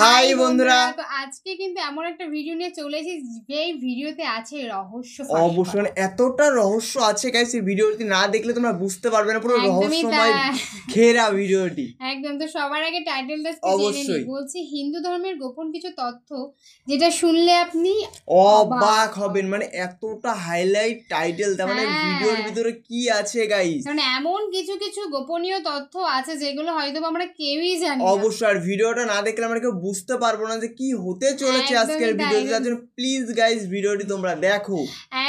High বন্ধুরা, তো আজকে কিন্তু এমন একটা ভিডিও নিয়ে চলে এসেছি যেই ভিডিওতে আছে রহস্য। অবশ্যই এতটা রহস্য আছে গাইস, এই ভিডিওটি না দেখলে তোমরা বুঝতে পারবে না, পুরো রহস্যময় ঘেরা ভিডিওটি। একদম। তো সবার আগে টাইটেলটা জেনে নিই। বলছি হিন্দু ধর্মের গোপন কিছু তথ্য যেটা শুনলে আপনি অবাক হবেন। মানে এতটা হাইলাইট টাইটেল, তার মানে ভিডিওর ভিতরে কি আছে গাইস, মানে এমন কিছু কিছু গোপনীয় তথ্য আছে যেগুলো হয়তো আমরা কেউই জানি না। অবশ্যই আর ভিডিওটা না দেখলে আমরা কেউ বুঝতে পারবো না যে কি হতে চলেছে আজকের ভিডিওতে। যার জন্য প্লিজ গাইস ভিডিওটি তোমরা দেখো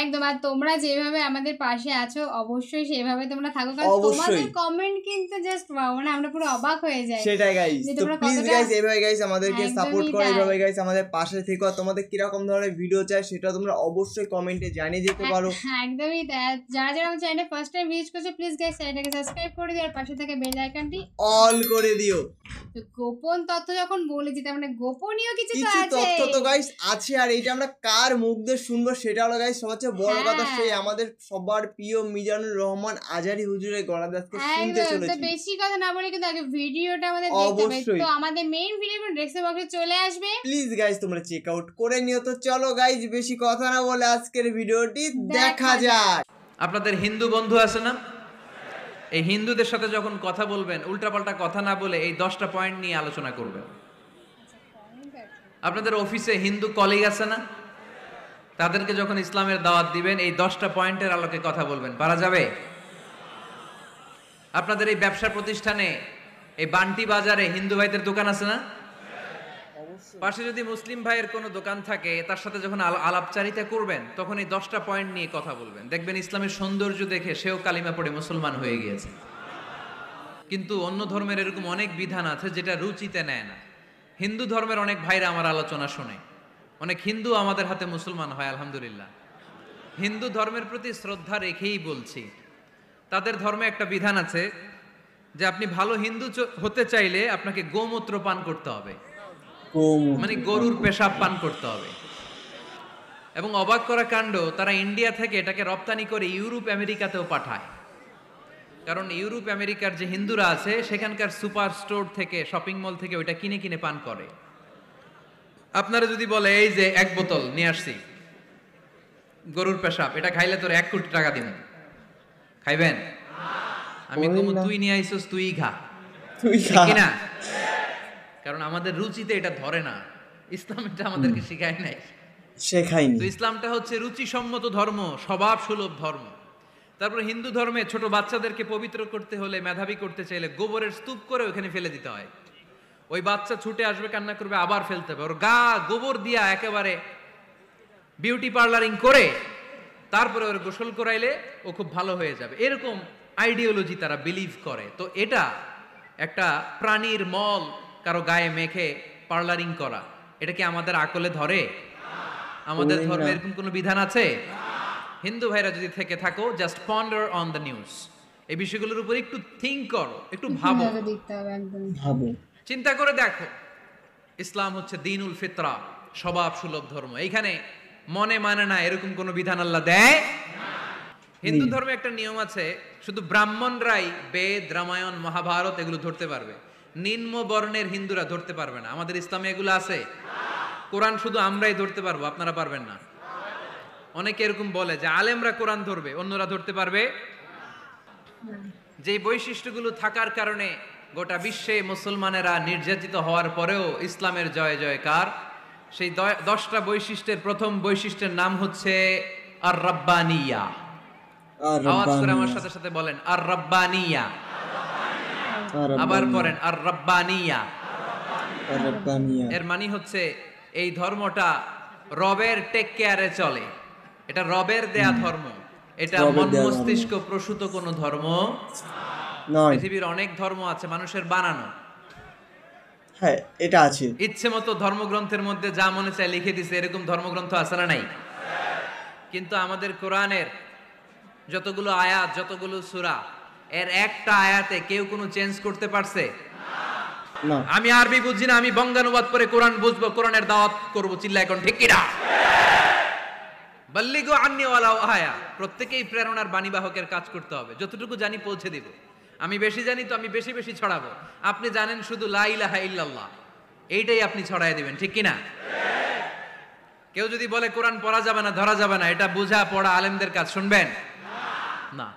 একদম। আর তোমরা যেভাবে আমাদের পাশে আছো অবশ্যই সেভাবে তোমরা থাকো, কারণ তোমাদের কমেন্ট কিন্তু জাস্ট ওয়াও, মানে আমরা পুরো অবাক হয়ে যাই। সেটাই গাইস, তো প্লিজ গাইস এইভাবে গাইস আমাদেরকে সাপোর্ট করো, এইভাবে গাইস আমাদের পাশে থেকো। আর তোমাদের কি রকম ধরনের ভিডিও চাই সেটা তোমরা অবশ্যই কমেন্টে জানিয়ে দিতে পারো। একদমই। যারা যারা আমার চ্যানেলে ফার্স্ট টাইম ভিজিট করছো প্লিজ গাইস চ্যানেলটাকে সাবস্ক্রাইব করে দিও আর পাশে থাকা বেল আইকনটি অল করে দিও। তো গোপন তথ্য যখন বলেছি তার মানে গোপনীয় কিছু তথ্য তো গাইস আছে, আর এইটা আমরা কার মুখ দিয়ে শুনবো সেটা হলো গাইস সবচেয়ে বড় কথা, সেই আমাদের সবার প্রিয় মিজানুর রহমান আজারি হুজুরের গলা আজকে শুনতে চলেছি। তো বেশি কথা না বলে কিন্তু আগে ভিডিওটা আমাদের দেখতে হবে। তো আমাদের মেইন ভিডিও ডেসক্রিপশন বক্সে চলে আসবে, প্লিজ গাইস তোমরা চেক আউট করে নিও। তো চলো গাইস বেশি কথা না বলে আজকের ভিডিওটি দেখা যাক। আপনাদের হিন্দু বন্ধু আছে না? এই হিন্দুদের সাথে যখন কথা বলবেন উল্টাপাল্টা কথা না বলে এই 10টা পয়েন্ট নিয়ে আলোচনা করবেন। আপনাদের অফিসে হিন্দু কলিগ আছে না? তাদেরকে যখন ইসলামের দাওয়াত দিবেন এই 10টা পয়েন্টের আলোকে কথা বলবেন, পারা যাবে? আপনাদের এই ব্যবসা প্রতিষ্ঠানে এই বান্টি বাজারে হিন্দু ভাইদের দোকান আছে না? পাশে যদি মুসলিম ভাইয়ের কোনো দোকান থাকে তার সাথে যখন আলাপচারিতা করবেন তখন এই 10টা পয়েন্ট নিয়ে কথা বলবেন। দেখবেন ইসলামের সৌন্দর্য দেখে সেও কালিমা পড়ে মুসলমান হয়ে গিয়েছে। কিন্তু অন্য ধর্মের এরকম অনেক বিধান আছে যেটা রুচিতে নেয় না। হিন্দু ধর্মের অনেক ভাইরা আমার আলোচনা শোনে, অনেক হিন্দু আমাদের হাতে মুসলমান হয় আলহামদুলিল্লাহ। হিন্দু ধর্মের প্রতি শ্রদ্ধা রেখেই বলছি, তাদের ধর্মে একটা বিধান আছে যে আপনি ভালো হিন্দু হতে চাইলে আপনাকে গোমূত্র পান করতে হবে, মানে গরুর পেশাব পান করতে হবে। এবং অবাক করা কাণ্ড, তারা ইন্ডিয়া থেকে এটাকে রপ্তানি করে ইউরোপ আমেরিকাতেও পাঠায়। কারণ ইউরোপ আমেরিকার যে হিন্দুরা আছে সেখানকার সুপার স্টোর থেকে, শপিং মল থেকে ওইটা কিনে কিনে পান করে। আপনারা যদি বলে এই যে 1 বোতল নিয়ে আসছি গরুর পেশাব, এটা খাইলে তোর 1 কোটি টাকা দিব, খাইবেন? আমি কম তুই নিয়ে আইছস, তুই খা, ঠিক না? কারণ আমাদের রুচিতে এটা ধরে না, ইসলাম এটা আমাদেরকে শেখায় নাই, শেখায়নি। তো ইসলামটা হচ্ছে রুচিসম্মত ধর্ম, স্বভাব সুলভ ধর্ম। তারপরে হিন্দু ধর্মে ছোট বাচ্চাদেরকে পবিত্র করতে হলে, মেধাবী করতে চাইলে গোবরের স্তূপ করে ওখানে ফেলে দিতে হয়। ওই বাচ্চা ছুটে আসবে, কান্না করবে, আবার ফেলতে হবে। ওর গা গোবর দিয়া একেবারে বিউটি পার্লারিং করে তারপরে ওর গোসল করাইলে ও খুব ভালো হয়ে যাবে, এরকম আইডিওলজি তারা বিলিভ করে। তো এটা একটা প্রাণীর মল কারো গায়ে মেখে পার্লারিং করা, এটা কি আমাদের আকলে ধরে? আমাদের ধর্মে এরকম কোনো বিধান আছে? হিন্দু ভাইরা যদি থেকে থাকো, just ponder on the news, এই বিষয়গুলোর উপর একটু থিঙ্ক করো, একটু ভাবো, চিন্তা করে দেখো। ইসলাম হচ্ছে দ্বীনুল ফিতরা, স্বভাব সুলভ ধর্ম। এইখানে মনে মানে না এরকম কোনো বিধান আল্লাহ দেয় না। হিন্দু ধর্মে একটা নিয়ম আছে, শুধু ব্রাহ্মণরাই বেদ, রামায়ণ, মহাভারত এগুলো ধরতে পারবে, নিম্ন বর্ণের হিন্দুরা ধরতে পারবে না। আমাদের ইসলামে এগুলো আছে? কোরআন শুধু আমরাই ধরতে পারবো, আপনারা পারবেন না। অনেকে এরকম বলে যে আলেমরা কোরআন ধরবে, অন্যরা ধরতে পারবে। যে বৈশিষ্ট্যগুলো থাকার কারণে গোটা বিশ্বে মুসলমানেরা নির্যাতিত হওয়ার পরেও ইসলামের জয় জয়কার, সেই 10টা বৈশিষ্ট্যের প্রথম বৈশিষ্ট্যের নাম হচ্ছে আর রাব্বানিয়া। আওয়াজ করে আমার সাথে সাথে বলেন আর রাব্বানিয়া, আবার পড়েন আর রাব্বানিয়া। এর মানে হচ্ছে এই ধর্মটা রবের টেক কেয়ারে চলে, এটা রবের দেয়া ধর্ম, এটা মন মস্তিষ্ক প্রসূত কোনো ধর্ম নয়। পৃথিবীর অনেক ধর্ম আছে মানুষের বানানো, হ্যাঁ এটা আছে, ইচ্ছে মতো ধর্মগ্রন্থের মধ্যে যা মনে চায় লিখে দিছে, এরকম ধর্মগ্রন্থ আছে না নাই? কিন্তু আমাদের কোরআনের যতগুলো আয়াত, যতগুলো সূরা, এর একটা আয়াতে কেউ কোনো চেঞ্জ করতে পারছে না। আমি আরবি বুঝি না, আমি বঙ্গানুবাদ করে কোরআন বুঝবো, কোরআনের দাওয়াত করবো, চিল্লা এখন ঠিক কিনা? বাল্লিগু আন্নি ওয়ালাউ আয়া, প্রত্যেকেই প্রেরণার বাণীবাহকের কাজ করতে হবে। যতটুকু জানি পৌঁছে দিব। আমি বেশি জানি তো আমি বেশি বেশি ছড়াবো। আপনি জানেন শুধু লা ইলাহা ইল্লাল্লাহ, এইটাই আপনি ছড়াই দিবেন, ঠিক কিনা? কেউ যদি বলে কোরআন পড়া যাবে না, ধরা যাবে না, এটা বোঝা পড়া আলেমদের কাজ, শুনবেন না।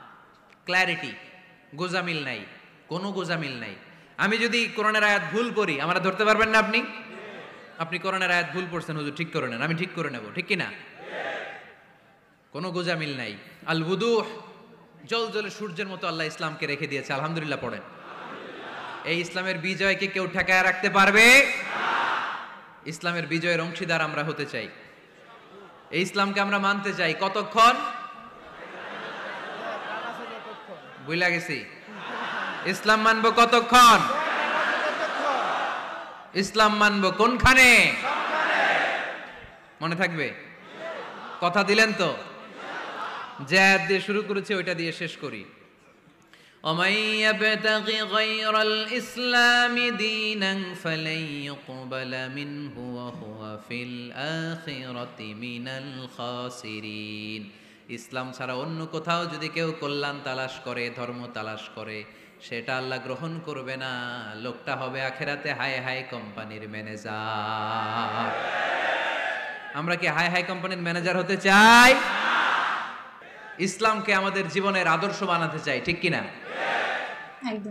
ক্ল্যারিটি, গোজামিল নাই, কোনো গোজামিল নাই। আমি যদি কোরআনের আয়াত ভুল পড়ি, আমরা ধরতে পারবেন না আপনি? আপনি কোরআনের আয়াত ভুল পড়ছেন, হুজুর ঠিক করে নেন, আমি ঠিক করে নেব, ঠিক কিনা? কোনো গোজামিল নাই। আল বুদুহ, জল জলে সূর্যের মতো আল্লাহ ইসলামকে রেখে দিয়েছে, আলহামদুলিল্লাহ পড়েন। এই ইসলামের বিজয়কে কেউ ঠেকায় রাখতে পারবে? ইসলামের বিজয়ের অংশীদার আমরা হতে চাই, এই ইসলামকে আমরা মানতে চাই। কতক্ষণ? বুঝলা গেছি। ইসলাম মানবো কতক্ষণ? ইসলাম মানবো কোনখানে? মনে থাকবে? কথা দিলেন তো? যে আয়াত দিয়ে শুরু করেছে ওইটা দিয়ে শেষ করি। ومن يبتغي غير الإسلام دينا فلن يقبل منه وهو في الآخرة من الخاسرين। ইসলাম ছাড়া অন্য কোথাও যদি কেউ কল্যাণ তালাশ করে, ধর্ম তালাশ করে, সেটা আল্লাহ গ্রহণ করবে না। লোকটা হবে আখেরাতে হাই হাই কোম্পানির ম্যানেজার। আমরা কি হাই হাই কোম্পানির ম্যানেজার হতে চাই? ইসলামকে আমাদের জীবনের আদর্শ বানাতে চাই, ঠিক কিনা?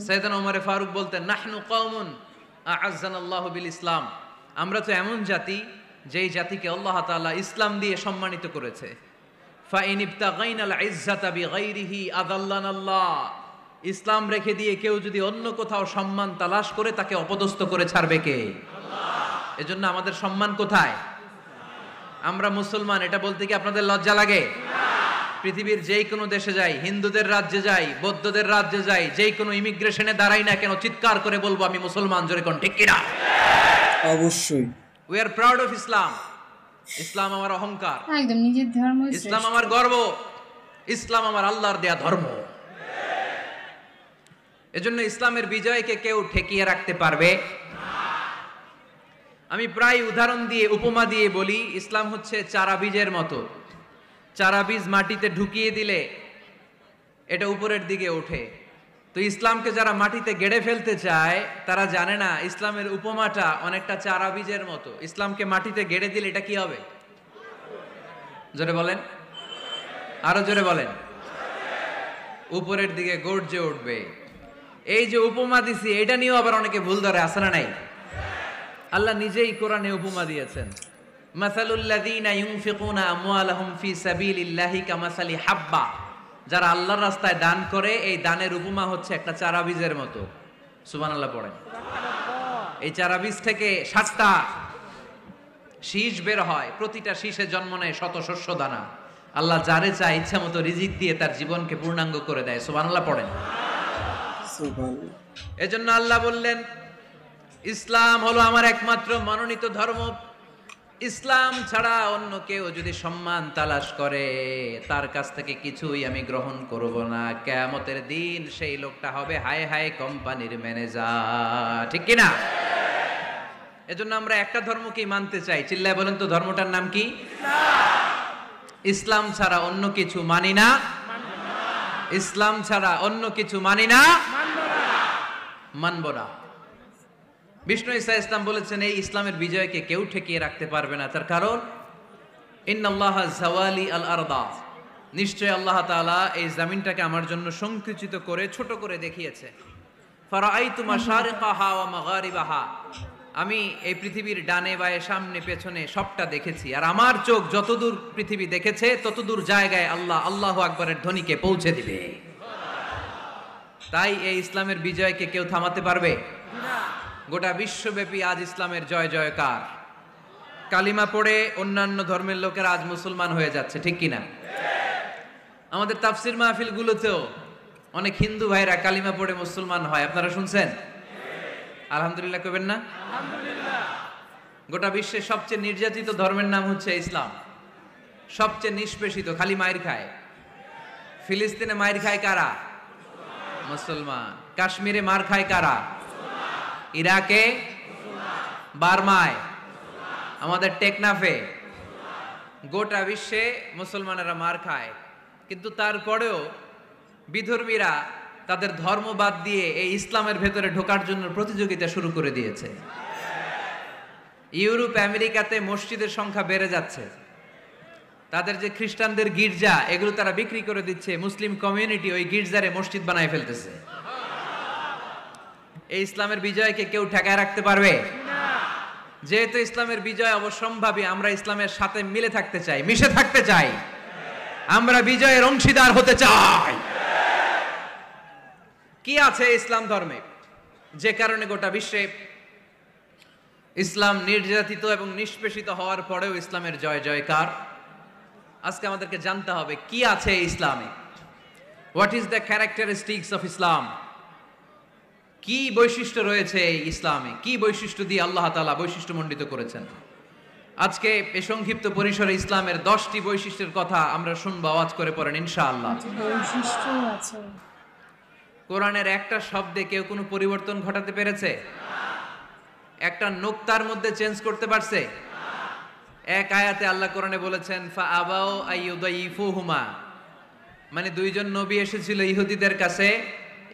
সাইয়েদনা ওমর ফারুক বলতেন, নাহনু কওমুন আ'আজ্জানাল্লাহু বিল ইসলাম। আমরা তো এমন জাতি, যেই জাতিকে আল্লাহ তাআলা ইসলাম দিয়ে সম্মানিত করেছে। ফাইন ইবতাগাইনাল ইজ্জাতা বিগাইরিহি আযাল্লানাল্লাহ। ইসলাম রেখে দিয়ে কেউ যদি অন্য কোথাও সম্মান তালাশ করে, তাকে অপদস্থ করে ছাড়বে কে? আল্লাহ। এজন্য আমাদের সম্মান কোথায়? আমরা মুসলমান, এটা বলতে কি আপনাদের লজ্জা লাগে? পৃথিবীর যেই কোনো দেশে যাই, হিন্দুদের রাজ্যে যাই, বৌদ্ধদের রাজ্যে যাই, যেই কোনো ইমিগ্রেশনে দাঁড়াই না কেন, চিৎকার করে বলবো আমি মুসলমান, জোরে কোন, ঠিক কিনা? অবশ্যই। We are proud of Islam. ইসলাম আমার অহংকার, একদম নিজের ধর্ম, ইসলাম আমার গর্ব, ইসলাম আমার আল্লাহর দেয়া ধর্ম। এজন্য ইসলামের বিজয়কে কেউ ঠেকিয়ে রাখতে পারবে না। আমি প্রায় উদাহরণ দিয়ে, উপমা দিয়ে বলি, ইসলাম হচ্ছে চারা বীজের মতো। চারা বীজ মাটিতে ঢুকিয়ে দিলে এটা উপরের দিকে ওঠে। তো ইসলামকে যারা মাটিতে গেড়ে ফেলতে চায়, তারা জানে না ইসলামের উপমাটা অনেকটা চারা বীজের মতো। ইসলামকে মাটিতে গেড়ে দিলে এটা কি হবে? জোরে বলেন, আরো জোরে বলেন। উপরের দিকে গর্জে উঠবে। এই যে উপমা দিছি, এটা নিয়েও আবার অনেকে ভুল ধরে, আছে না নাই? আল্লাহ নিজেই কোরআনে উপমা দিয়েছেন। মাসালুল্লাযীনা ইউনফিকুনা আমওয়ালাহুম ফি সাবিলিল্লাহি কামাসালি হাব্বা। যারা আল্লাহর রাস্তায় দান করে, এই দানের উপমা হচ্ছে একটা চারা বীজের মতো। সুবহানাল্লাহ পড়েন। এই চারা বীজ থেকে 7টা শীষ বের হয়, প্রতিটা শীষে জন্ম নেয় শত শস্য দানা। আল্লাহ যারে চায় ইচ্ছা মতো রিজিক দিয়ে তার জীবনকে পূর্ণাঙ্গ করে দেয়। সুবহানাল্লাহ পড়েন। এজন্য আল্লাহ বললেন, ইসলাম হলো আমার একমাত্র মনোনীত ধর্ম। ইসলাম ছাড়া অন্য কেউ যদি সম্মান তালাশ করে, তার কাছ থেকে কিছুই আমি গ্রহণ করব না। কিয়ামতের দিন সেই লোকটা হবে হাই হাই কোম্পানির ম্যানেজার, ঠিক কিনা? এজন্য আমরা একটা ধর্মকেই মানতে চাই। চিল্লায় বলেন তো, ধর্মটার নাম কি? ইসলাম ছাড়া অন্য কিছু মানি না। ইসলাম ছাড়া অন্য কিছু মানি না, মানব না। বিষ্ণু ঈসা ইসলাম বলেছেন, এই ইসলামের বিজয়কে কেউ ঠেকিয়ে রাখতে পারবে না। তার কারণ, ইন্নাল্লাহা যাওয়ালি আল আরদা, নিশ্চয় আল্লাহ তাআলা এই জমিনটাকে আমার জন্য সংকুচিত করে, ছোট করে দেখিয়েছে। ফারাআইতু মাশারিকাহা ওয়া মাগারিবাহা, আমি এই পৃথিবীর ডানে বায়ে সামনে পেছনে সবটা দেখেছি। আর আমার চোখ যতদূর পৃথিবী দেখেছে, ততদূর জায়গায় আল্লাহ আল্লাহু আকবারের ধ্বনিকে পৌঁছে দিবে। তাই এই ইসলামের বিজয়কে কেউ থামাতে পারবে না। গোটা বিশ্বব্যাপী আজ ইসলামের জয় জয়কার। কালিমা পড়ে অন্যান্য ধর্মের লোকেরা আজ মুসলমান হয়ে যাচ্ছে, ঠিক কিনা? আমাদের তাফসির মাহফিলগুলোতেও অনেক হিন্দু ভাইরা কালিমা পড়ে মুসলমান হয়, আপনারা শুনছেন? আলহামদুলিল্লাহ কইবেন না? গোটা বিশ্বের সবচেয়ে নির্যাতিত ধর্মের নাম হচ্ছে ইসলাম। সবচেয়ে নিষ্পেষিত, খালি মাইর খায়। ফিলিস্তিনে মাইর খায় কারা? মুসলমান। কাশ্মীরে মার খায় কারা? ইরাকে, বার্মায়, আমাদের টেকনাফে, গোটা বিশ্বে মুসলমানেরা মার খায়। কিন্তু তারপরেও বিধর্মীরা তাদের ধর্ম বাদ দিয়ে এই ইসলামের ভেতরে ঢোকার জন্য প্রতিযোগিতা শুরু করে দিয়েছে। ইউরোপ আমেরিকাতে মসজিদের সংখ্যা বেড়ে যাচ্ছে, তাদের যে খ্রিস্টানদের গির্জা এগুলো তারা বিক্রি করে দিচ্ছে, মুসলিম কমিউনিটি ওই গির্জারে মসজিদ বানায় ফেলতেছে। এই ইসলামের বিজয়কে কেউ ঠেকায় রাখতে পারবে? যেহেতু ইসলামের বিজয় অবশ্যম্ভাবী, আমরা ইসলামের সাথে মিলে থাকতে চাই, মিশে থাকতে চাই, আমরা বিজয়ের অংশীদার হতে চাই। কি আছে ইসলাম ধর্মে যে কারণে গোটা বিশ্বে ইসলাম নির্যাতিত এবং নিষ্পেষিত হওয়ার পরেও ইসলামের জয় জয়কার? আজকে আমাদেরকে জানতে হবে কি আছে ইসলামে। What is the characteristics of Islam? কি বৈশিষ্ট্য রয়েছে এই ইসলামে, কি বৈশিষ্ট্য দিয়ে আল্লাহ তাআলা বৈশিষ্ট্যমণ্ডিত করেছেন। আজকে এই সংক্ষিপ্ত পরিসরে ইসলামের 10টি বৈশিষ্ট্যের কথা আমরা শুনবো, আওয়াজ করে পড়েন ইনশাআল্লাহ। বৈশিষ্ট্য আছে। কোরআনের একটা শব্দে কেউ কোনো পরিবর্তন ঘটাতে পেরেছে? একটা নোক্তার মধ্যে চেঞ্জ করতে পারছে? এক আয়াতে আল্লাহ কোরআনে বলেছেন ফা আবাউ আইয়ুদাইফুহুমা, মানে দুইজন নবী এসেছিল ইহুদিদের কাছে,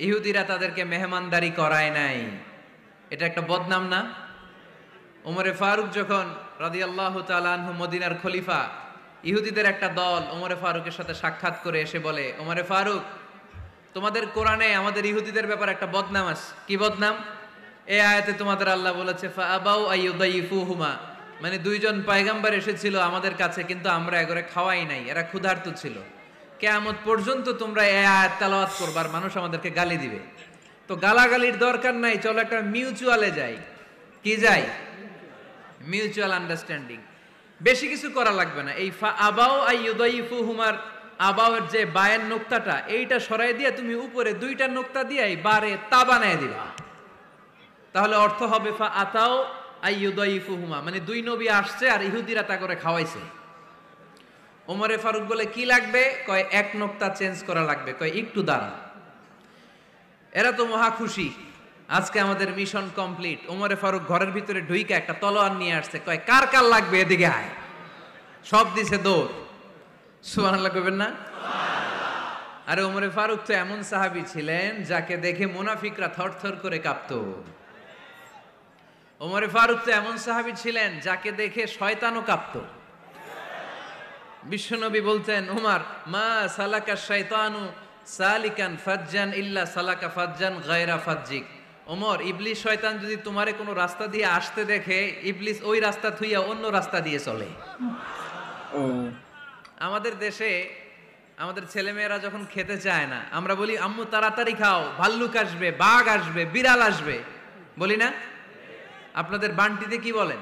ইহুদিরা তাদেরকে মেহমানদারি করায় নাই। এটা একটা বদনাম না? ওমরে ফারুক যখন রাদিয়াল্লাহু তাআলা আনহু মদিনার খলিফা, ইহুদিদের একটা দল ওমরে ফারুকের সাথে সাক্ষাৎ করে এসে বলে, ওমরে ফারুক, তোমাদের কোরআনে আমাদের ইহুদিদের ব্যাপারে একটা বদনাম আছে। কি বদনাম? এই আয়াতে তোমাদের আল্লাহ বলেছে ফা আবাউ আইয়ুদাইফুহুমা, মানে দুইজন পয়গম্বর এসেছিল আমাদের কাছে, কিন্তু আমরা এগরে খাওয়াই নাই, এরা ক্ষুধার্ত ছিল। কিয়ামত পর্যন্ত তোমরা এই আয়াত তেলাওয়াত করবার, মানুষ আমাদেরকে গালি দিবে। তো গালাগালির দরকার নাই, চলো একটা মিউচুয়ালে যাই। কি যাই? Mutual understanding. বেশি কিছু করা লাগবে না। এই ফা আবাউ আইয়ুদাইফুহুমার আবাউয়ের যে বায়ের নোক্তাটা, এইটা সরাই দিয়ে তুমি উপরে দুইটা নোক্তা দিয়ে বারে তা বানায় দিবা, তাহলে অর্থ হবে ফা আতাও আইয়ুদাইফুহুমা, মানে দুই নবী আসছে আর ইহুদিরা তা করে খাওয়াইছে। ওমরে ফারুক বলে কি লাগবে? কয় এক নোক্তা চেঞ্জ করা লাগবে। কয় একটু দাঁড়া। এরা তো মহা খুশি, আজকে আমাদের মিশন কমপ্লিট। ওমরে ফারুক ঘরের ভিতরে ঢুইকা একটা তলোয়ার নিয়ে আসছে, কয় কার কার লাগবে এদিকে আয়। সব দিছে দৌড়। সুবহানাল্লাহ কইবেন না? আরে ওমরে ফারুক তো এমন সাহাবী ছিলেন যাকে দেখে মুনাফিকরা থরথর করে কাঁপতো। ওমরে ফারুক তো এমন সাহাবী ছিলেন যাকে দেখে শয়তানও কাঁপতো। বিশ্বনবী বলতেন, ওমর মা সালাকা শাইতানু সালিকান ফাজ্জান ইল্লা সালাকা ফাজ্জান গায়রা ফাজ্জিক। ওমর, ইবলিস শয়তান যদি তোমারে কোনো রাস্তা দিয়ে আসতে দেখে, ইবলিস ওই রাস্তা থুইয়া অন্য রাস্তা দিয়ে চলে। আমাদের দেশে আমাদের ছেলেমেয়েরা যখন খেতে চায় না, আমরা বলি আম্মু তাড়াতাড়ি খাও, ভাল্লুক আসবে, বাঘ আসবে, বিড়াল আসবে, বলি না? আপনাদের বান্টিতে কি বলেন?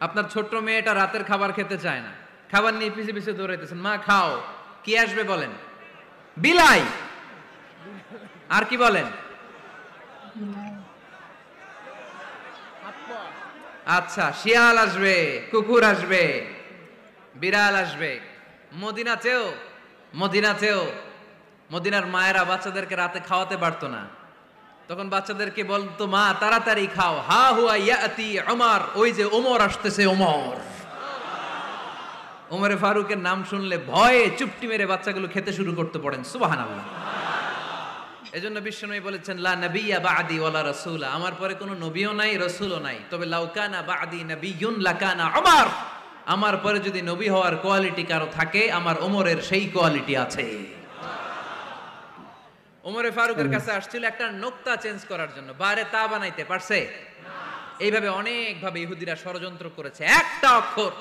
আপনার ছোট্ট মেয়েটা রাতের খাবার খেতে চায় না, খাবার নিয়ে পিছে পিছে দৌড়াইতেছেন, মা খাও, কি আসবে বলেন? বিলাই। আর কি বলেন? আচ্ছা, শিয়াল আসবে, কুকুর আসবে, বিড়াল আসবে। মদিনাতেও মদিনার মায়েরা বাচ্চাদেরকে রাতে খাওয়াতে পারতো না, তখন বাচ্চাদেরকে বলতো মা তাড়াতাড়ি খাও, হা হুয়া ইয়াতি ওমর, ওই যে ওমর আসতেছে। ওমরে ফারুকের নাম শুনলে ভয়ে চুপটি মেরে বাচ্চাগুলো খেতে শুরু করতে পড়েন। সুবহানাল্লাহ। এজন্য বিশ্বনবী বলেছেন লা নাবিয়্যা বা'দি ওয়ালা রাসূলা, আমার পরে কোনো নবীও নাই, রাসূলও নাই, তবে লাউ কানা বা'দি নাবিয়্যুন লাকানা ওমর, আমার পরে যদি নবী হওয়ার কোয়ালিটি কারো থাকে, আমার ওমরের সেই কোয়ালিটি আছে। ওমরে ফারুকের কাছে আসছিল একটা নোক্তা চেঞ্জ করার জন্য, বারে তা বানাইতে পারছে? এইভাবে অনেক ভাবে ইহুদিরা ষড়যন্ত্র করেছে, একটা অক্ষর,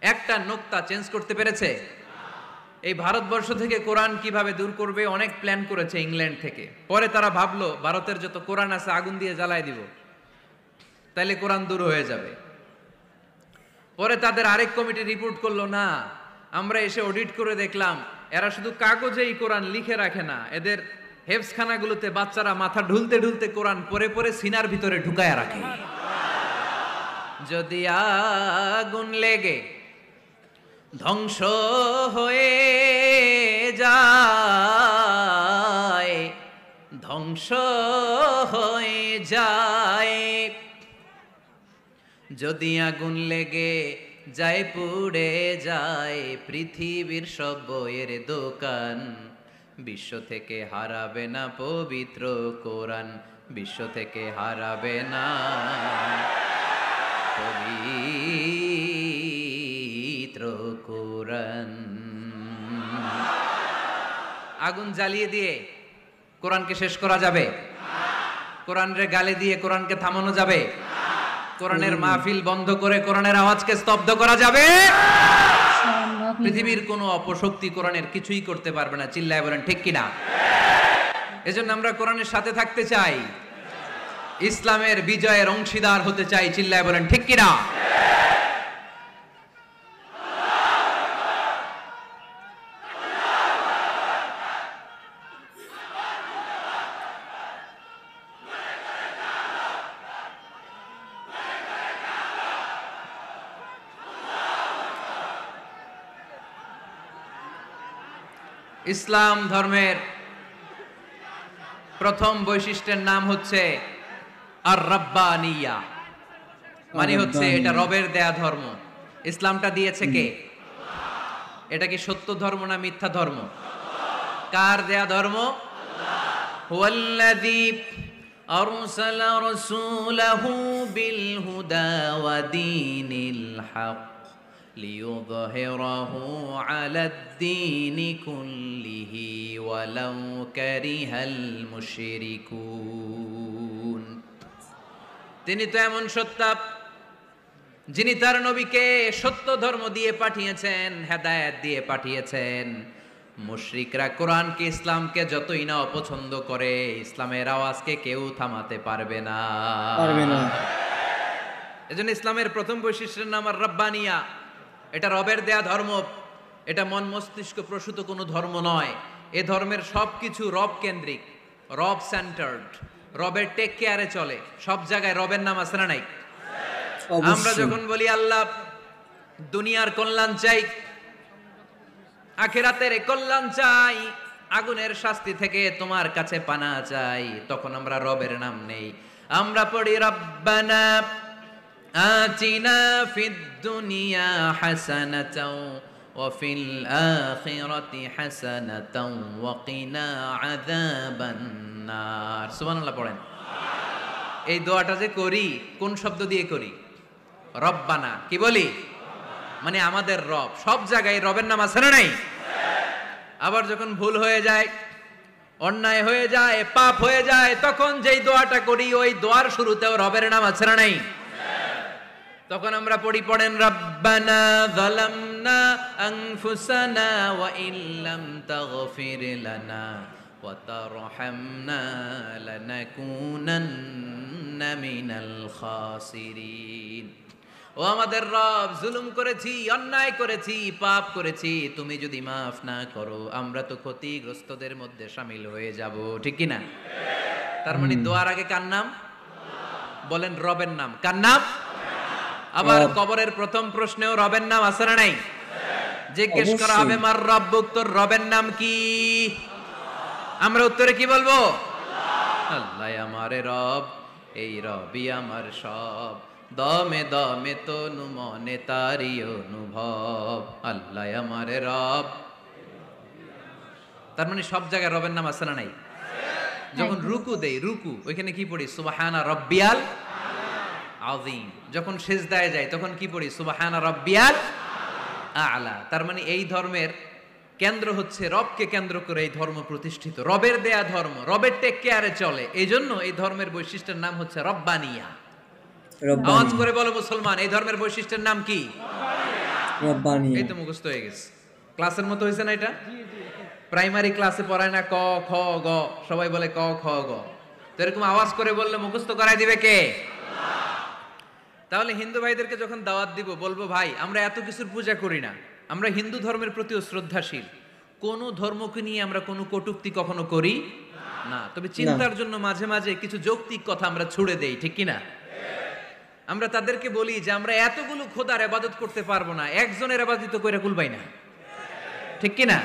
একটা নোক্তা চেঞ্জ করতে পেরেছে? এই ভারতবর্ষ থেকে কোরআন কিভাবে দূর করবে অনেক প্ল্যান করেছে ইংল্যান্ড থেকে। পরে তারা ভাবলো ভারতের যত কোরআন আছে আগুন দিয়ে জ্বালায় দিব, তাইলে কোরআন দূর হয়ে যাবে। পরে তাদের আরেক কমিটি রিপোর্ট করলো, না, আমরা এসে অডিট করে দেখলাম এরা শুধু কাগজেই কোরআন লিখে রাখে না, এদের হেফজখানাগুলোতে বাচ্চারা মাথা ঢুলতে ঢুলতে কোরআন পরে পরে সিনার ভিতরে ঢুকায় রাখে। যদি আগুন লেগে ধ্বংস হয়ে যায়, ধ্বংস হয়ে যায়, যদি আগুন লেগে যায় পুড়ে যায় পৃথিবীর সব বইয়ের দোকান, বিশ্ব থেকে হারাবে না পবিত্র কোরআন, বিশ্ব থেকে হারাবে না পবিত্র কোরআন। আগুন জ্বালিয়ে দিয়ে কোরআনকে শেষ করা যাবে? কোরআনরে গালি দিয়ে কোরআনকে থামানো যাবে? কোরআনের মাহফিল বন্ধ করে কোরআনের আওয়াজকে স্তব্ধ করা যাবে? পৃথিবীর কোনো অপশক্তি কোরআনের কিছুই করতে পারবে না। চিল্লায় বলেন ঠিক কিনা? এজন্য আমরা কোরআনের সাথে থাকতে চাই, ইসলামের বিজয়ের অংশীদার হতে চাই। চিল্লায় বলেন ঠিক কিনা? ইসলাম ধর্মের প্রথম বৈশিষ্ট্যের নাম হচ্ছে আর রাব্বানিয়া, মানে হচ্ছে এটা রবের দেয়া ধর্ম। ইসলামটা দিয়েছে কে? এটা কি সত্য ধর্ম না মিথ্যা ধর্ম? কার দেয়া ধর্ম? হুয়াল্লাযী আরসালা রাসূলাহু বিল হুদা ওয়া দীনিল হক লিইয়ুযহিরাহু আলাদ-দীনি কুল্লিহি ওয়ালাউ কারিহাল মুশরিকুন। তিনি তো এমন সত্তা যিনি তার নবীকে সত্য ধর্ম দিয়ে পাঠিয়েছেন, হেদায়েত দিয়ে পাঠিয়েছেন। মুশরিকরা কোরআনকে, ইসলামকে যতই না অপছন্দ করে, ইসলামের আওয়াজকে কেউ থামাতে পারবে না। এজন্য ইসলামের প্রথম বৈশিষ্ট্যের নাম আর রাব্বানিয়া। এটা রবের দেয়া ধর্ম, এটা মন মস্তিষ্ক প্রসূত কোনো ধর্ম নয়। এ ধর্মের সবকিছু রব কেন্দ্রিক, রব সেন্টার্ড, রবের টেক কেয়ারে চলে। সব জায়গায় রবের নাম আছে না নাই? আমরা যখন বলি আল্লাহ দুনিয়ার কল্যাণ চাই, আখিরাতের কল্যাণ চাই, আগুনের শাস্তি থেকে তোমার কাছে পানা চাই, তখন আমরা রবের নাম নেই। আমরা পড়ি রব্বানা আতিনা ফিদ দুনিয়া হাসানাতাও ওয়া ফিল আখিরাতি হাসানাতাও ওয়া কিনা আযাবান নার। সুবহানাল্লাহ পড়েন। এই দোয়াটা যে করি, কোন শব্দ দিয়ে করি? রব্বানা। কি বলি? মানে আমাদের রব। সব জায়গায় রবের নাম আছে না নাই? আবার যখন ভুল হয়ে যায়, অন্যায় হয়ে যায়, পাপ হয়ে যায়, তখন যেই দোয়াটা করি ওই দোয়ার শুরুতেও রবের নাম আছে না নাই? তখন আমরা পড়েন রব্বানা যালামনা আনফুসানা ওয়া ইল্লাম তাগফির লানা ওয়া তারহামনা লানাকুনান্না মিনাল খাসিরিন। ও আমাদের রব, জুলুম করেছি, অন্যায় করেছি, পাপ করেছি, তুমি যদি মাফ না করো আমরা তো ক্ষতিগ্রস্তদের মধ্যে শামিল হয়ে যাব। ঠিক কি না? তার মানে দোয়ার আগে কার নাম? বলেন রবের নাম। কার নাম? আবার কবরের প্রথম প্রশ্নেও রবের নাম আছে না নাই? জিজ্ঞেস করা হবে মার রব্বুক, তোর রবের নাম কি? আমরা উত্তরে কি বলবো? আল্লাহ আমারে রব, এই রবই আমার সব, দমে দমে তনু মনে তারি অনুভব, আল্লাহ আমারে রব। তার মানে সব জায়গায় রবের নাম আছে না নাই? যখন রুকু দেই, রুকু ওইখানে কি পড়ি? সুবহানা রাব্বিয়াল আযীম। যখন সিজদায় যাই তখন কি পড়ি? সুবহানা রাব্বিয়াল আ'লা। তার মানে এই ধর্মের কেন্দ্র হচ্ছে রবকে কেন্দ্র করে এই ধর্ম প্রতিষ্ঠিত, রবের দেয়া ধর্ম, রবের টেক কেয়ারে চলে। এই জন্য এই ধর্মের বৈশিষ্ট্যের নাম হচ্ছে রব্বানিয়া। আওয়াজ করে বলো মুসলমান, এই ধর্মের বৈশিষ্ট্যের নাম কি? রব্বানিয়া। এই তো মুখস্থ হয়ে গেছে। ক্লাসের মতো হয়েছে না এটা? প্রাইমারি ক্লাসে পড়ায় না ক খ গ, সবাই বলে ক খ গ। তো এরকম আওয়াজ করে বললে মুখস্থ করাই দিবে কে? তাহলে হিন্দু ভাইদেরকে যখন দাওয়াত দিব, বলবো ভাই আমরা এত কিছুর পূজা করি না, আমরা হিন্দু ধর্মের প্রতিও শ্রদ্ধাশীল, কোন ধর্মকে নিয়ে আমরা কোনো কটূক্তি কখনো করি না, তবে চিন্তার জন্য মাঝে মাঝে কিছু যৌক্তিক কথা আমরা ছুড়ে দেই। ঠিক কিনা? আমরা তাদেরকে বলি যে আমরা এতগুলো খোদার ইবাদত করতে পারবো না, একজনের ইবাদত করে কুলবাই না। ঠিক কিনা?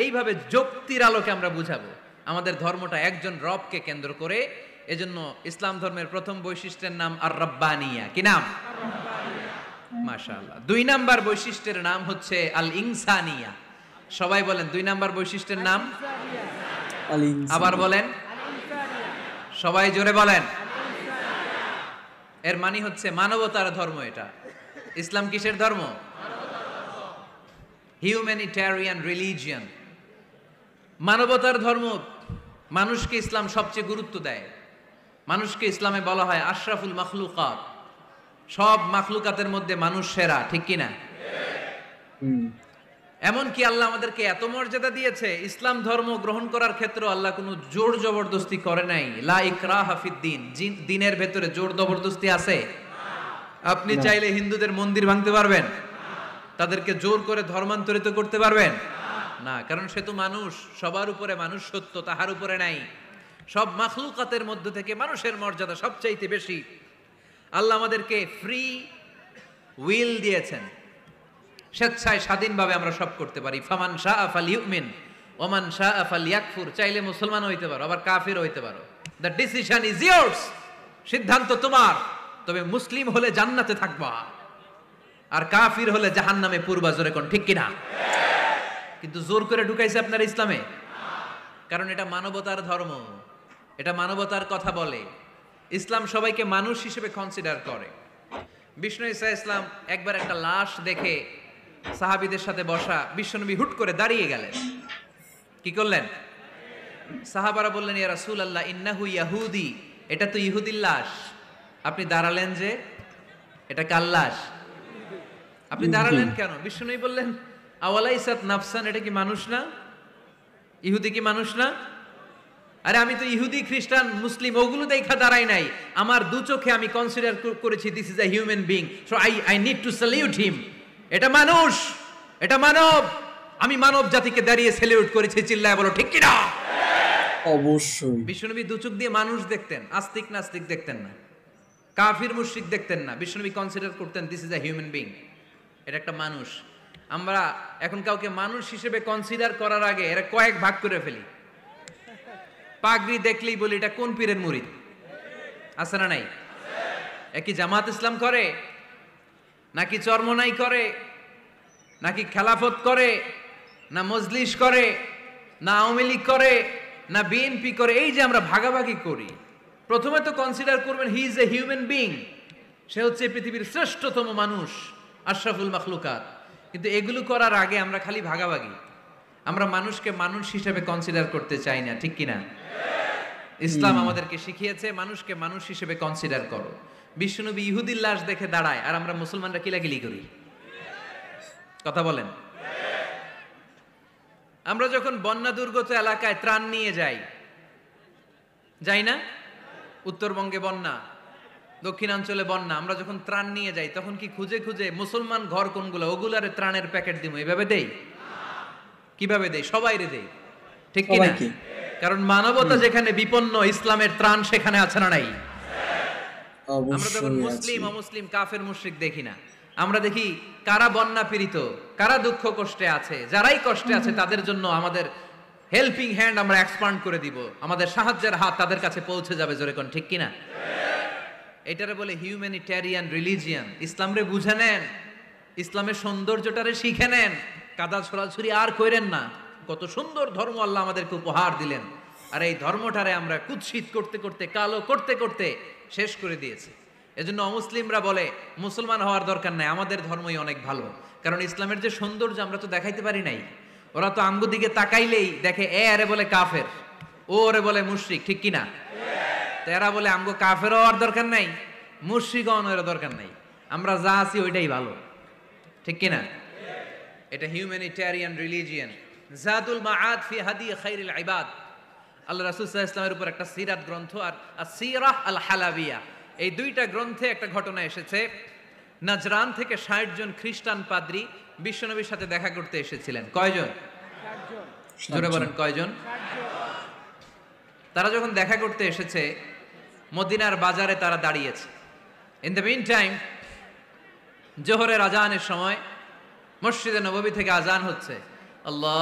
এইভাবে যুক্তির আলোকে আমরা বুঝাবো আমাদের ধর্মটা একজন রবকে কেন্দ্র করে। এজন্য ইসলাম ধর্মের প্রথম বৈশিষ্ট্যের নাম আর রাব্বানিয়া। কি নাম? মাশাআল্লাহ। 2 নাম্বার বৈশিষ্ট্যের নাম হচ্ছে আল ইনসানিয়া। সবাই বলেন 2 নাম্বার বৈশিষ্ট্যের নাম। আবার বলেন। সবাই জোরে বলেন। এর মানে হচ্ছে মানবতার ধর্ম। এটা ইসলাম কিসের ধর্ম? হিউম্যানিটেরিয়ান রিলিজিয়ন, মানবতার ধর্ম। মানুষকে ইসলাম সবচেয়ে গুরুত্ব দেয়। মানুষকে ইসলামে বলা হয় আশরাফুল মাখলুকাত, সব মাখলুকাতের মধ্যে মানুষ সেরা, ঠিক কিনা? এমনকি আল্লাহ আমাদেরকে এত মর্যাদা দিয়েছে, ইসলাম ধর্ম গ্রহণ করার ক্ষেত্রে আল্লাহ কোনো জোর জবরদস্তি করে নাই। লা ইকরাহা ফিদ্দিন, দিনের ভেতরে জোর জবরদস্তি আছে? আপনি চাইলে হিন্দুদের মন্দির ভাঙতে পারবেন? তাদেরকে জোর করে ধর্মান্তরিত করতে পারবেন না, কারণ সে তো মানুষ। সবার উপরে মানুষ সত্য, তাহার উপরে নাই। সব মাখলুকাতের মধ্য থেকে মানুষের মর্যাদা সবচাইতে বেশি। আল্লাহ আমাদেরকে ফ্রি উইল দিয়েছেন, স্বেচ্ছায় স্বাধীনভাবে আমরা সব করতে পারি। ফামান শাআ ফালইউমিন ওমান শাআ ফালইয়াকফুর, চাইলে মুসলমান হইতে পারো, আবার কাফির হইতে পারো। দ্য ডিসিশন ইজ ইয়ার্স, সিদ্ধান্ত তোমার। তবে মুসলিম হলে জান্নাতে থাকবা, আর কাফির হলে জাহান্নামে পূর্বা। জোরে কোন ঠিক কিনা? কিন্তু জোর করে ঢুকাইছে আপনার ইসলামে, কারণ এটা মানবতার ধর্ম, এটা মানবতার কথা বলে। ইসলাম সবাইকে মানুষ হিসেবে কনসিডার করে। বিষ্ণু ঈসা ইসলাম একবার একটা লাশ দেখে সাহাবীদের সাথে বসা, বিশ্বনবী হুট করে দাঁড়িয়ে গেলেন। কি করলেন? সাহাবারা বললেন, ইয়া রাসূলুল্লাহ ইন্নাহু ইয়াহুদি, এটা তো ইহুদির লাশ। আপনি দাঁড়ালেন যে, এটা কার লাশ? আপনি দাঁড়ালেন কেন? বিশ্বনবী বললেন, আওয়ালাইসাত নাফসান, এটা কি মানুষ না? ইহুদি কি মানুষ না? আরে আমি তো ইহুদি, খ্রিস্টান, মুসলিম ওগুলো দেখা দাঁড়াই নাই। আমার দু চোখে আমি কনসিডার করেছি this is a human being, so I need to salute হিম। এটা মানুষ, এটা মানব। আমি মানব জাতিকে দাঁড়িয়ে স্যালিউট করেছি। চিল্লায় বলো ঠিক কিনা? অবশ্যই। বিশ্বনবী দু চোখ দিয়ে মানুষ দেখতেন, আস্তিক নাস্তিক দেখতেন না, কাফির মুশরিক দেখতেন না। বিশ্বনবী কনসিডার করতেন this is a human being, এটা একটা মানুষ। আমরা এখন কাউকে মানুষ হিসেবে কনসিডার করার আগে এরা কয়েক ভাগ করে ফেলি। পাগড়ি দেখলেই বলি এটা কোন পীরের মুরিদ, আছে না নাই? একই জামাত ইসলাম করে, নাকি চরমনাই করে, নাকি খেলাফত করে, না মজলিস করে, না আওয়ামী লীগ করে, না বিএনপি করে। এই যে আমরা ভাগাভাগি করি, প্রথমে তো কনসিডার করবেন he is a human being, সে হচ্ছে পৃথিবীর শ্রেষ্ঠতম মানুষ, আশরাফুল মাখলুকাত। কিন্তু এগুলো করার আগে আমরা খালি ভাগাভাগি। আমরা মানুষকে মানুষ হিসেবে কনসিডার করতে চাই না, ঠিক কিনা? ইসলাম আমাদেরকে শিখিয়েছে মানুষকে মানুষ হিসেবে কনসিডার করো। বিশ্বনবী ইহুদির লাশ দেখে দাঁড়ায়, আর আমরা মুসলমানরা কিলাকিলি করি। কথা বলেন। আমরা যখন বন্যা দুর্গত এলাকায় ত্রাণ নিয়ে যাই না? উত্তরবঙ্গে বন্যা, দক্ষিণাঞ্চলে বন্যা, আমরা যখন ত্রাণ নিয়ে যাই তখন কি খুঁজে খুঁজে মুসলমান ঘর কোনগুলো ওগুলারে ত্রাণের প্যাকেট দিব এভাবে দেই? কিভাবে দেই? সবাইরে দেই, ঠিক কিনা? কারণ মানবতা যেখানে বিপন্ন, ইসলামের ত্রাণ সেখানে আছে না নাই? আমরা যখন মুসলিম অমুসলিম কাফের মুশরিক দেখি না, আমরা দেখি কারা বন্যা পীড়িত, কারা দুঃখ কষ্টে আছে। যারাই কষ্টে আছে তাদের জন্য আমাদের হেল্পিং হ্যান্ড আমরা এক্সপান্ড করে দিব, আমাদের সাহায্যের হাত তাদের কাছে পৌঁছে যাবে। জোরে কোন ঠিক কিনা? এটারে বলে হিউম্যানিটেরিয়ান রিলিজিয়ান। ইসলামরে বুঝে নেন, ইসলামের সৌন্দর্যটারে শিখে নেন, কাদা ছড়াছড়ি আর কইরেন না। কত সুন্দর ধর্ম আল্লাহ আমাদেরকে উপহার দিলেন, আর এই ধর্মটারে আমরা কুৎসিত করতে করতে, কালো করতে করতে শেষ করে দিয়েছি। এজন্য অমুসলিমরা বলে মুসলমান হওয়ার দরকার নাই, আমাদের ধর্মই অনেক ভালো। কারণ ইসলামের যে সৌন্দর্য আমরা তো দেখাইতে পারি নাই। ওরা তো আমগো দিকে তাকাইলেই দেখে এ আরে বলে কাফের, ও ওরে বলে মুশরিক, ঠিক কিনা? তো এরা বলে আমগো কাফের হওয়ার দরকার নাই, মুশরিক হওয়ার দরকার নাই, আমরা যা আছি ওইটাই ভালো, ঠিক কিনা? এটা হিউম্যানিটেরিয়ান রিলিজিয়ান। জাদুল মাআদ ফি হাদি খায়রিল ইবাদ, আল্লাহ রাসূল সাল্লাল্লাহু আলাইহি ওয়াসাল্লামের উপর একটা সিরাত গ্রন্থ আর আসিরাহ আল হালাবিয়া, এই দুইটা গ্রন্থে একটা ঘটনা এসেছে। নাজরান থেকে 60 জন খ্রিস্টান পাদ্রী বিশ্বনবীর সাথে দেখা করতে এসেছিলেন। কয়জন? 60 জন। জোরে বলেন কয়জন? 60 জন। তারা যখন দেখা করতে এসেছে, মদিনার বাজারে তারা দাঁড়িয়েছে। ইন দ্য মিন টাইম জোহরের আজানের সময় মসজিদে নববী থেকে আজান হচ্ছে, আল্লাহু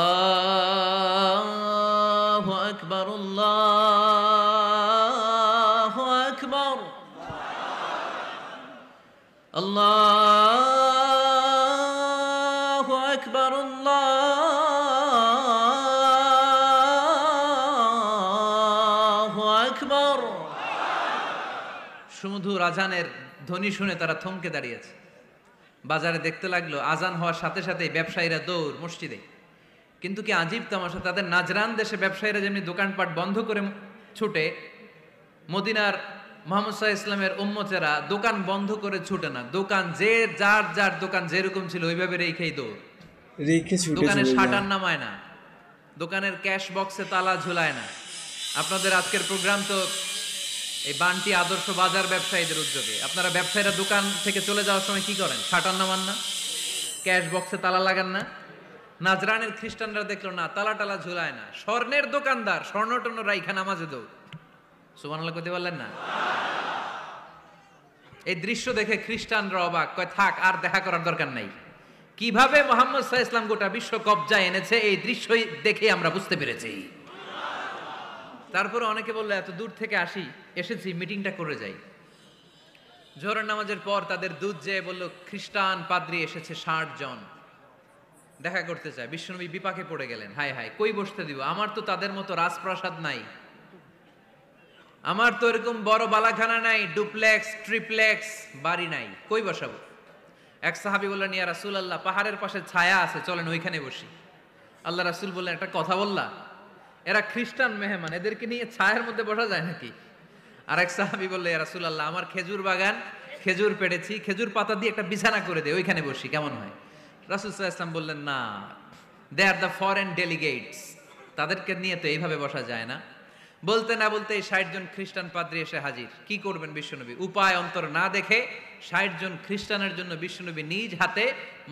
আকবার, আল্লাহু আকবার, আল্লাহু আকবার, আল্লাহু আকবার। সুমধুর আজানের ধ্বনি শুনে তারা থমকে দাঁড়িয়েছে। বাজারে দেখতে লাগলো আজান হওয়ার সাথে সাথেই ব্যবসায়ীরা দৌড় মসজিদে। কিন্তু কি আজীব তামাশা, তাদের নাজরান দেশে ব্যবসায়ীরা যেমনি দোকানপাট বন্ধ করে ছুটে, মদিনার মুহাম্মদ সাল্লাল্লাহু আলাইহি ইসলামের উম্মতেরা দোকান বন্ধ করে ছুটে না, দোকান যে যার দোকান যেরকম ছিল ওইভাবে রেখেই দৌড়, দোকানের শাটার নামায় না, দোকানের ক্যাশ বক্সে তালা ঝুলায় না। আপনাদের আজকের প্রোগ্রাম তো এই বান্টি আদর্শ বাজার ব্যবসায়ীদের উদ্যোগে। আপনারা ব্যবসায়ীরা দোকান থেকে চলে যাওয়ার সময় কি করেন? শাটার নামান না, ক্যাশ বক্সে তালা লাগান না। নাজরানের খ্রিস্টানরা দেখলো না, তালা টালা ঝুলায় না, স্বর্ণের দোকানদার স্বর্ণ টর্ণ রাইখা নামাজে দৌড়। সুবহানাল্লাহ কইতে পারলেন না? এই দৃশ্য দেখে খ্রিস্টানরা অবাক, কয় থাক আর দেখা করার দরকার নাই। কিভাবে মুহাম্মদ সাল্লাল্লাহু আলাইহি ইসলাম গোটা বিশ্ব কবজায় এনেছে এই দৃশ্যই দেখে আমরা বুঝতে পেরেছি। তারপরে অনেকে বললো এত দূর থেকে এসেছি মিটিংটা করে যাই। জোহরের নামাজের পর তাদের দুধ যেয়ে বললো খ্রিস্টান পাদ্রী এসেছে 60 জন, দেখা করতে চায়। বিশ্বনবী বিপাকে পড়ে গেলেন, হায় হায় কই বসতে দিব, আমার তো তাদের মতো রাজপ্রাসাদ নাই, আমার তো এরকম বড় বালাখানা নাই, ডুপ্লেক্স ট্রিপ্লেক্স বাড়ি নাই, কই বসাবো? এক সাহাবী বললেন ইয়া রাসূলুল্লাহ, পাহাড়ের পাশে ছায়া আছে, চলেন ওইখানে বসি। আল্লাহ রাসূল বললেন একটা কথা বললা, এরা খ্রিস্টান মেহমান, এদেরকে নিয়ে ছায়ার মধ্যে বসা যায় নাকি? আর এক সাহাবী বললেন ইয়া রাসূলুল্লাহ, আমার খেজুর বাগান, খেজুর পেড়েছি, খেজুর পাতা দিয়ে একটা বিছানা করে দে, ওইখানে বসি, কেমন হয়? রাসূল সাল্লাল্লাহু আলাইহি ওয়াসাল্লাম বললেন না, দে আর দ্য ফরেন ডেলিগেটস, তাদেরকে নিয়ে তো এইভাবে বসা যায় না। বলতে না বলতে 60 জন খ্রিস্টান পাদ্রী এসে হাজির। কি করবেন বিশ্বনবী? উপায় অন্তর না দেখে 60 জন খ্রিস্টানের জন্য বিশ্বনবী নিজ হাতে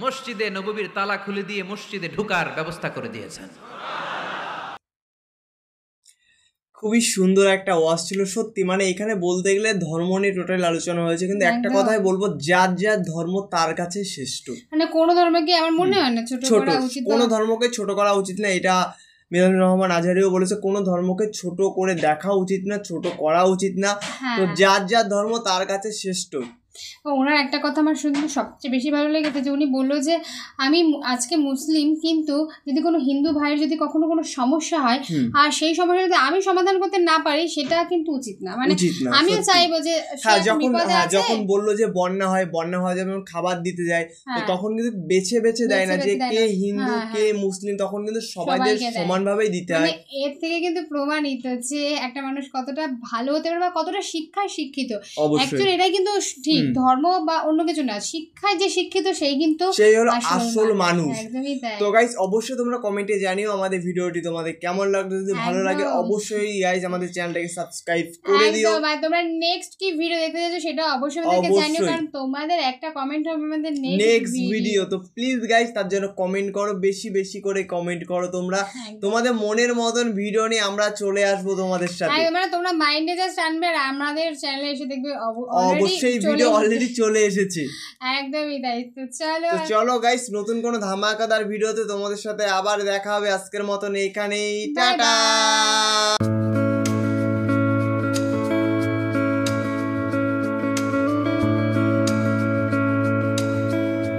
মসজিদে নববীর তালা খুলে দিয়ে মসজিদে ঢোকার ব্যবস্থা করে দিয়েছেন। খুবই সুন্দর একটা ওয়াজ ছিল সত্যি। মানে এখানে বলতে গেলে ধর্ম নিয়ে টোটাল আলোচনা হয়েছে, কিন্তু একটা কথাই বলবো, যার যার ধর্ম তার কাছে শ্রেষ্ঠ। মানে কোনো ধর্মকে আমার মনে হয় না ছোট করা উচিত, কোনো ধর্মকে ছোট করা উচিত না। এটা মিজানুর রহমান আজহারিও বলেছে, কোনো ধর্মকে ছোট করে দেখা উচিত না, ছোট করা উচিত না। তো যার যার ধর্ম তার কাছে শ্রেষ্ঠ। ওনার একটা কথা আমার শুনতে সবচেয়ে বেশি ভালো লেগেছে, যে উনি বললো যে আমি আজকে মুসলিম, কিন্তু যদি কোনো হিন্দু ভাইয়ের যদি কখনো কোনো সমস্যা হয় আর সেই সমস্যা যদি আমি সমাধান করতে না পারি, সেটা কিন্তু উচিত না। মানে আমিও চাইবো যে যখন বললো যে বন্যা হয় যেমন খাবার দিতে যায়, তো তখন কিন্তু বেছে বেছে দেয় না যে কে হিন্দু কে মুসলিম, তখন কিন্তু সবাইকে সমানভাবেই দিতে হয়। এর থেকে কিন্তু প্রমাণিত যে একটা মানুষ কতটা ভালো হতে পারে বা কতটা শিক্ষায় শিক্ষিত। অ্যাকচুয়ালি এটাই কিন্তু ঠিক, ধর্ম বা অন্য কিছু না, শিক্ষায় যে শিক্ষিত সেই হলো আসল মানুষ। তো গাইস অবশ্যই তোমরা কমেন্টে জানিও আমাদের ভিডিওটি তোমাদের কেমন লাগলো। যদি ভালো লাগে অবশ্যই গাইস আমাদের চ্যানেলটাকে সাবস্ক্রাইব করে দিও। তোমরা নেক্সট কি ভিডিও দেখতে চাইছো সেটা অবশ্যই আমাদেরকে জানিও, কারণ তোমাদের একটা কমেন্ট হবে আমাদের নেক্সট ভিডিও। তো প্লিজ গাইস তার জন্য কমেন্ট করো, বেশি বেশি করে কমেন্ট করো তোমরা। তোমাদের মনের মতন ভিডিও নিয়ে আমরা চলে আসবো তোমাদের সাথে। মানে তোমরা মাইন্ডে জাস্ট আনবে আর আমাদের চ্যানেলে এসে দেখবে অবশ্যই ভিডিও অলরেডি চলে এসেছে। একদমই তাই। তো চলো গাইস, নতুন কোনো ধামাকাদার ভিডিওতে তোমাদের সাথে আবার দেখা হবে। আজকের মতন এখানেই, টাটা।